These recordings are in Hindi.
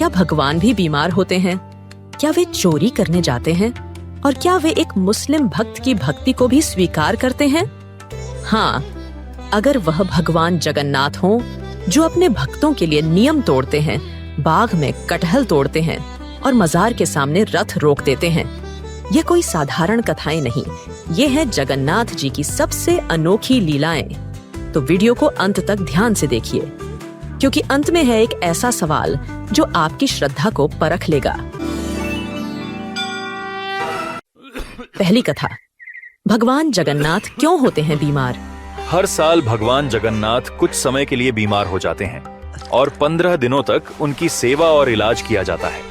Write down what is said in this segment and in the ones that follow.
क्या भगवान भी बीमार होते हैं? क्या वे चोरी करने जाते हैं? और क्या वे एक मुस्लिम भक्त की भक्ति को भी स्वीकार करते हैं? हाँ, अगर वह भगवान जगन्नाथ हों, जो अपने भक्तों के लिए नियम तोड़ते हैं, बाग में कटहल तोड़ते हैं और मजार के सामने रथ रोक देते हैं। यह कोई साधारण कथाएं नहीं, ये है जगन्नाथ जी की सबसे अनोखी लीलाएं। तो वीडियो को अंत तक ध्यान से देखिए, क्योंकि अंत में है एक ऐसा सवाल जो आपकी श्रद्धा को परख लेगा। पहली कथा, भगवान जगन्नाथ क्यों होते हैं बीमार? हर साल भगवान जगन्नाथ कुछ समय के लिए बीमार हो जाते हैं और 15 दिनों तक उनकी सेवा और इलाज किया जाता है।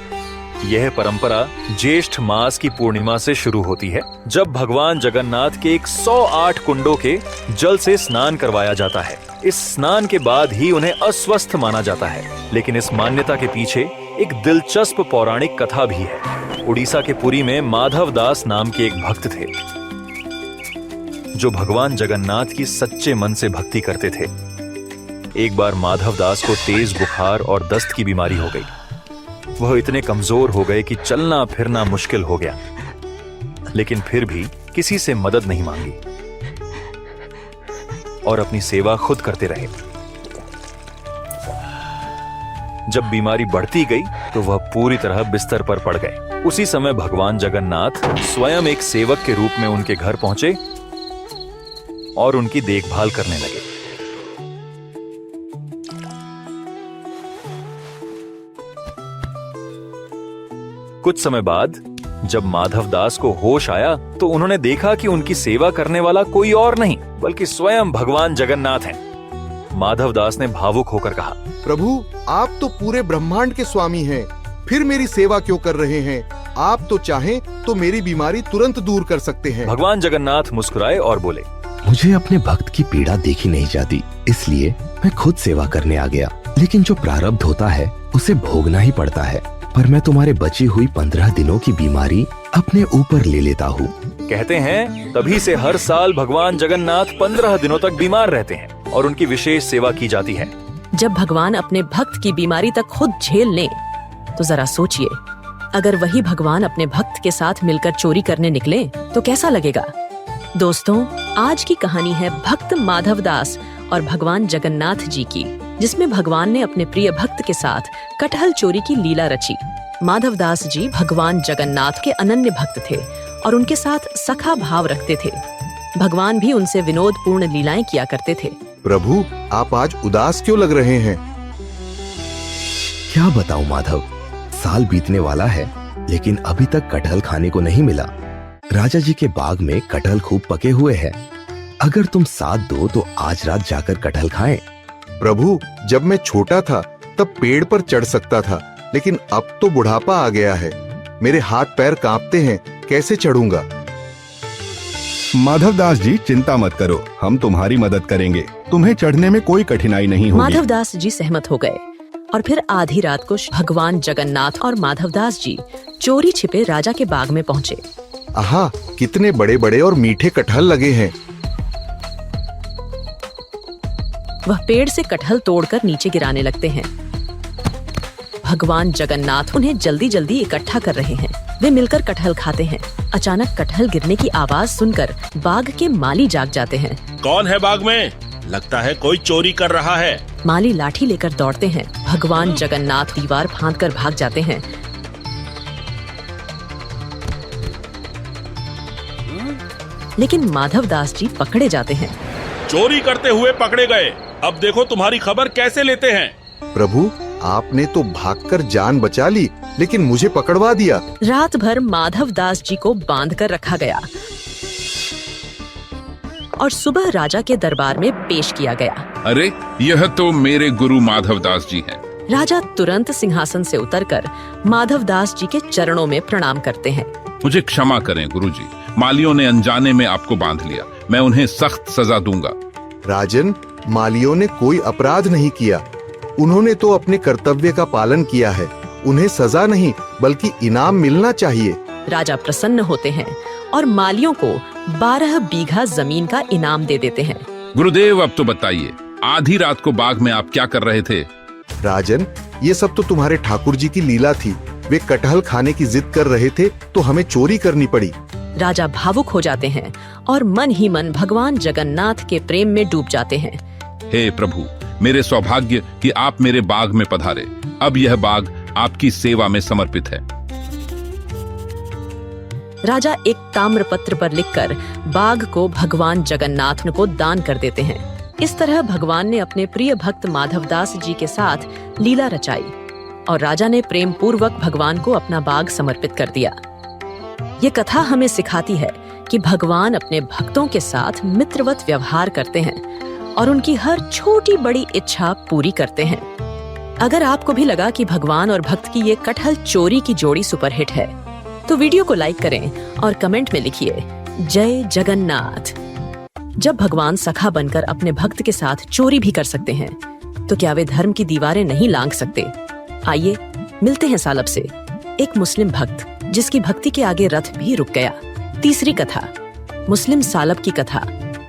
यह परंपरा ज्येष्ठ मास की पूर्णिमा से शुरू होती है, जब भगवान जगन्नाथ के 108 कुंडों के जल से स्नान करवाया जाता है। इस स्नान के बाद ही उन्हें अस्वस्थ माना जाता है। लेकिन इस मान्यता के पीछे एक दिलचस्प पौराणिक कथा भी है। उड़ीसा के पुरी में माधव दास नाम के एक भक्त थे, जो भगवान जगन्नाथ की सच्चे मन से भक्ति करते थे। एक बार माधव दास को तेज बुखार और दस्त की बीमारी हो गई। वह इतने कमजोर हो गए कि चलना फिरना मुश्किल हो गया, लेकिन फिर भी किसी से मदद नहीं मांगी और अपनी सेवा खुद करते रहे। जब बीमारी बढ़ती गई तो वह पूरी तरह बिस्तर पर पड़ गए। उसी समय भगवान जगन्नाथ स्वयं एक सेवक के रूप में उनके घर पहुंचे और उनकी देखभाल करने लगे। कुछ समय बाद जब माधव दास को होश आया तो उन्होंने देखा कि उनकी सेवा करने वाला कोई और नहीं बल्कि स्वयं भगवान जगन्नाथ हैं। माधव दास ने भावुक होकर कहा, प्रभु, आप तो पूरे ब्रह्मांड के स्वामी हैं, फिर मेरी सेवा क्यों कर रहे हैं? आप तो चाहें तो मेरी बीमारी तुरंत दूर कर सकते हैं। भगवान जगन्नाथ मुस्कुराए और बोले, मुझे अपने भक्त की पीड़ा देखी नहीं जाती, इसलिए मैं खुद सेवा करने आ गया। लेकिन जो प्रारब्ध होता है उसे भोगना ही पड़ता है। पर मैं तुम्हारे बची हुई 15 दिनों की बीमारी अपने ऊपर ले लेता हूँ। कहते हैं तभी से हर साल भगवान जगन्नाथ 15 दिनों तक बीमार रहते हैं और उनकी विशेष सेवा की जाती है। जब भगवान अपने भक्त की बीमारी तक खुद झेल लें, तो जरा सोचिए, अगर वही भगवान अपने भक्त के साथ मिलकर चोरी करने निकले तो कैसा लगेगा? दोस्तों, आज की कहानी है भक्त माधव दास और भगवान जगन्नाथ जी की, जिसमें भगवान ने अपने प्रिय भक्त के साथ कटहल चोरी की लीला रची। माधव दास जी भगवान जगन्नाथ के अनन्य भक्त थे और उनके साथ सखा भाव रखते थे। भगवान भी उनसे विनोदपूर्ण लीलाएं किया करते थे। प्रभु, आप आज उदास क्यों लग रहे हैं? क्या बताऊं माधव, साल बीतने वाला है लेकिन अभी तक कटहल खाने को नहीं मिला। राजा जी के बाग में कटहल खूब पके हुए हैं। अगर तुम साथ दो तो आज रात जाकर कटहल खाएं। प्रभु, जब मैं छोटा था तब पेड़ पर चढ़ सकता था, लेकिन अब तो बुढ़ापा आ गया है। मेरे हाथ पैर कांपते हैं, कैसे चढ़ूंगा? माधव दास जी, चिंता मत करो, हम तुम्हारी मदद करेंगे। तुम्हें चढ़ने में कोई कठिनाई नहीं होगी। माधव दास जी सहमत हो गए और फिर आधी रात को भगवान जगन्नाथ और माधव दास जी चोरी छिपे राजा के बाग में पहुँचे। आहा, कितने बड़े बड़े और मीठे कटहल लगे हैं। वह पेड़ से कटहल तोड़कर नीचे गिराने लगते हैं। भगवान जगन्नाथ उन्हें जल्दी जल्दी इकट्ठा कर रहे हैं। वे मिलकर कटहल खाते हैं। अचानक कटहल गिरने की आवाज सुनकर बाग के माली जाग जाते हैं। कौन है बाग में? लगता है कोई चोरी कर रहा है। माली लाठी लेकर दौड़ते हैं। भगवान जगन्नाथ दीवार फांदकर भाग जाते हैं। लेकिन माधव दास जी पकड़े जाते हैं। चोरी करते हुए पकड़े गए। अब देखो तुम्हारी खबर कैसे लेते हैं। प्रभु, आपने तो भागकर जान बचा ली, लेकिन मुझे पकड़वा दिया। रात भर माधव दास जी को बांध कर रखा गया और सुबह राजा के दरबार में पेश किया गया। अरे, यह तो मेरे गुरु माधव दास जी हैं। राजा तुरंत सिंहासन से उतरकर माधव दास जी के चरणों में प्रणाम करते हैं। मुझे क्षमा करें गुरुजी, मालियों ने अनजाने में आपको बांध लिया। मैं उन्हें सख्त सजा दूंगा। राजन, मालियों ने कोई अपराध नहीं किया। उन्होंने तो अपने कर्तव्य का पालन किया है। उन्हें सजा नहीं बल्कि इनाम मिलना चाहिए। राजा प्रसन्न होते हैं और मालियों को 12 बीघा जमीन का इनाम दे देते हैं। गुरुदेव, अब तो बताइए, आधी रात को बाग में आप क्या कर रहे थे? राजन, ये सब तो तुम्हारे ठाकुर जी की लीला थी। वे कटहल खाने की जिद कर रहे थे तो हमें चोरी करनी पड़ी। राजा भावुक हो जाते हैं और मन ही मन भगवान जगन्नाथ के प्रेम में डूब जाते हैं। हे प्रभु, मेरे सौभाग्य कि आप मेरे बाग में पधारे। अब यह बाग आपकी सेवा में समर्पित है। राजा एक ताम्रपत्र पर लिखकर बाग को भगवान जगन्नाथ को दान कर देते हैं। इस तरह भगवान ने अपने प्रिय भक्त माधवदास जी के साथ लीला रचाई और राजा ने प्रेम पूर्वक भगवान को अपना बाग समर्पित कर दिया। ये कथा हमें सिखाती है कि भगवान अपने भक्तों के साथ मित्रवत व्यवहार करते हैं और उनकी हर छोटी बड़ी इच्छा पूरी करते हैं। अगर आपको भी लगा कि भगवान और भक्त की ये कटहल चोरी की जोड़ी सुपरहिट है, तो वीडियो को लाइक करें और कमेंट में लिखिए जय जगन्नाथ। जब भगवान सखा बनकर अपने भक्त के साथ चोरी भी कर सकते हैं, तो क्या वे धर्म की दीवारें नहीं लांघ सकते? आइए मिलते हैं सालब से, एक मुस्लिम भक्त जिसकी भक्ति के आगे रथ भी रुक गया। तीसरी कथा, मुस्लिम सालब की कथा।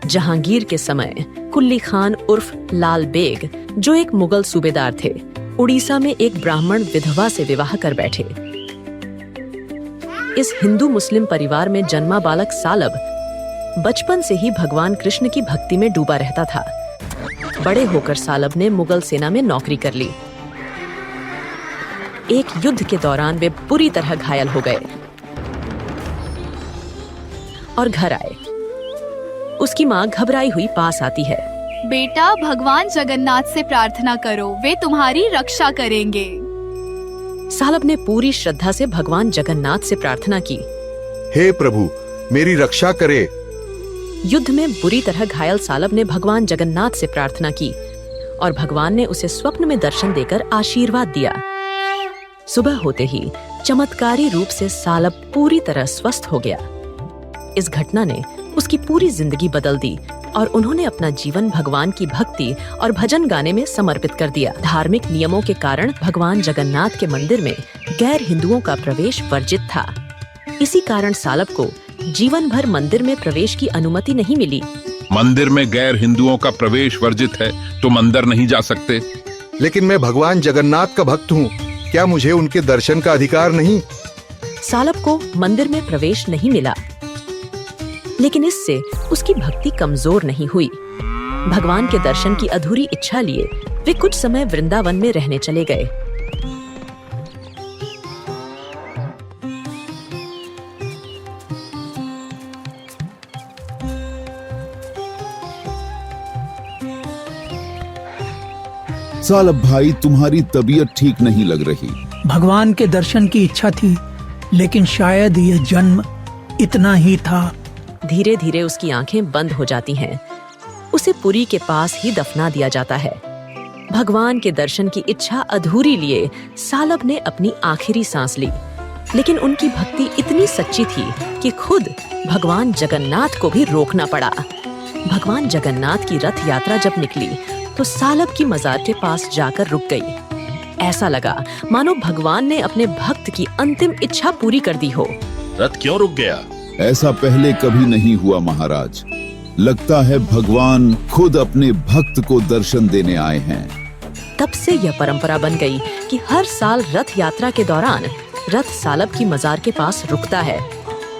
जहांगीर के समय कुल्ली खान उर्फ लाल बेग, जो एक मुगल सूबेदार थे, उड़ीसा में एक ब्राह्मण विधवा से विवाह कर बैठे। इस हिंदू मुस्लिम परिवार में जन्मा बालक सालब बचपन से ही भगवान कृष्ण की भक्ति में डूबा रहता था। बड़े होकर सालब ने मुगल सेना में नौकरी कर ली। एक युद्ध के दौरान वे बुरी तरह घायल हो गए और घर आए। उसकी मां घबराई हुई पास आती है। बेटा, भगवान जगन्नाथ से प्रार्थना करो, वे तुम्हारी रक्षा करेंगे। सालब ने पूरी श्रद्धा से भगवान जगन्नाथ से प्रार्थना की, हे प्रभु, मेरी रक्षा करे। युद्ध में बुरी तरह घायल सालब ने भगवान जगन्नाथ से प्रार्थना की और भगवान ने उसे स्वप्न में दर्शन देकर आशीर्वाद दिया। सुबह होते ही चमत्कारी रूप से सालब पूरी तरह स्वस्थ हो गया। इस घटना ने उसकी पूरी जिंदगी बदल दी और उन्होंने अपना जीवन भगवान की भक्ति और भजन गाने में समर्पित कर दिया। धार्मिक नियमों के कारण भगवान जगन्नाथ के मंदिर में गैर हिंदुओं का प्रवेश वर्जित था। इसी कारण सालब को जीवन भर मंदिर में प्रवेश की अनुमति नहीं मिली। मंदिर में गैर हिंदुओं का प्रवेश वर्जित है तो मंदिर नहीं जा सकते। लेकिन मैं भगवान जगन्नाथ का भक्त हूँ, क्या मुझे उनके दर्शन का अधिकार नहीं? सालब को मंदिर में प्रवेश नहीं मिला, लेकिन इससे उसकी भक्ति कमजोर नहीं हुई। भगवान के दर्शन की अधूरी इच्छा लिए वे कुछ समय वृंदावन में रहने चले गए। सालब भाई, तुम्हारी तबीयत ठीक नहीं लग रही। भगवान के दर्शन की इच्छा थी, लेकिन शायद यह जन्म इतना ही था। धीरे धीरे उसकी आंखें बंद हो जाती हैं। उसे पुरी के पास ही दफना दिया जाता है। भगवान के दर्शन की इच्छा अधूरी लिए सालब ने अपनी आखिरी सांस ली, लेकिन उनकी भक्ति इतनी सच्ची थी कि खुद भगवान जगन्नाथ को भी रोकना पड़ा। भगवान जगन्नाथ की रथ यात्रा जब निकली तो सालब की मजार के पास जाकर रुक गई। ऐसा लगा मानो भगवान ने अपने भक्त की अंतिम इच्छा पूरी कर दी हो। रथ क्यों रुक गया? ऐसा पहले कभी नहीं हुआ महाराज। लगता है भगवान खुद अपने भक्त को दर्शन देने आए हैं। तब से यह परंपरा बन गई कि हर साल रथ यात्रा के दौरान रथ सालब की मजार के पास रुकता है।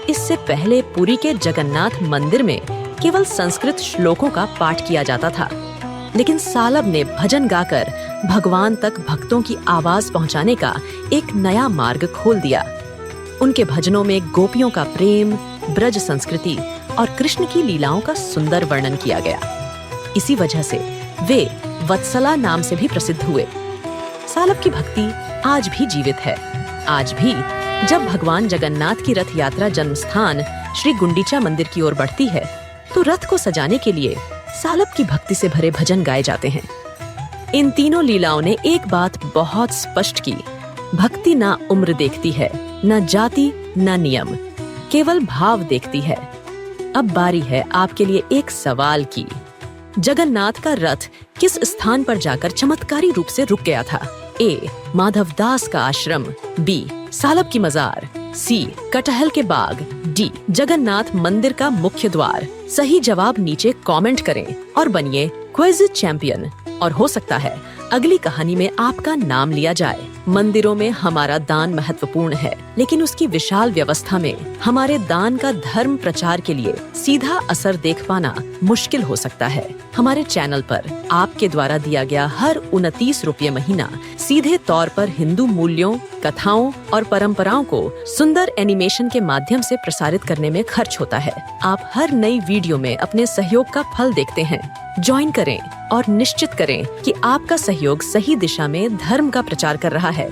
इससे पहले पुरी के जगन्नाथ मंदिर में केवल संस्कृत श्लोकों का पाठ किया जाता था, लेकिन सालब ने भजन गाकर भगवान तक भक्तों की आवाज पहुंचाने का एक नया मार्ग खोल दिया। उनके भजनों में गोपियों का प्रेम, ब्रज संस्कृति और कृष्ण की लीलाओं का सुंदर वर्णन किया गया। इसी वजह से वे वत्सला नाम से भी प्रसिद्ध हुए। सालब की भक्ति आज भी जीवित है। आज भी जब भगवान जगन्नाथ की रथ यात्रा जन्म स्थान श्री गुंडीचा मंदिर की ओर बढ़ती है, तो रथ को सजाने के लिए सालब की भक्ति से भरे भजन गाए जाते हैं। इन तीनों लीलाओं ने एक बात बहुत स्पष्ट की, भक्ति ना उम्र देखती है, न जाति न नियम, केवल भाव देखती है। अब बारी है आपके लिए एक सवाल की। जगन्नाथ का रथ किस स्थान पर जाकर चमत्कारी रूप से रुक गया था? ए. माधवदास का आश्रम, बी. सालब की मजार, सी. कटहल के बाग, डी. जगन्नाथ मंदिर का मुख्य द्वार। सही जवाब नीचे कमेंट करें और बनिए क्विज चैंपियन। और हो सकता है अगली कहानी में आपका नाम लिया जाए। मंदिरों में हमारा दान महत्वपूर्ण है, लेकिन उसकी विशाल व्यवस्था में हमारे दान का धर्म प्रचार के लिए सीधा असर देख पाना मुश्किल हो सकता है। हमारे चैनल पर आपके द्वारा दिया गया हर 29 रुपये महीना सीधे तौर पर हिंदू मूल्यों, कथाओं और परंपराओं को सुंदर एनिमेशन के माध्यम से प्रसारित करने में खर्च होता है। आप हर नई वीडियो में अपने सहयोग का फल देखते हैं। ज्वाइन करें और निश्चित करें कि आपका सहयोग सही दिशा में धर्म का प्रचार कर रहा है।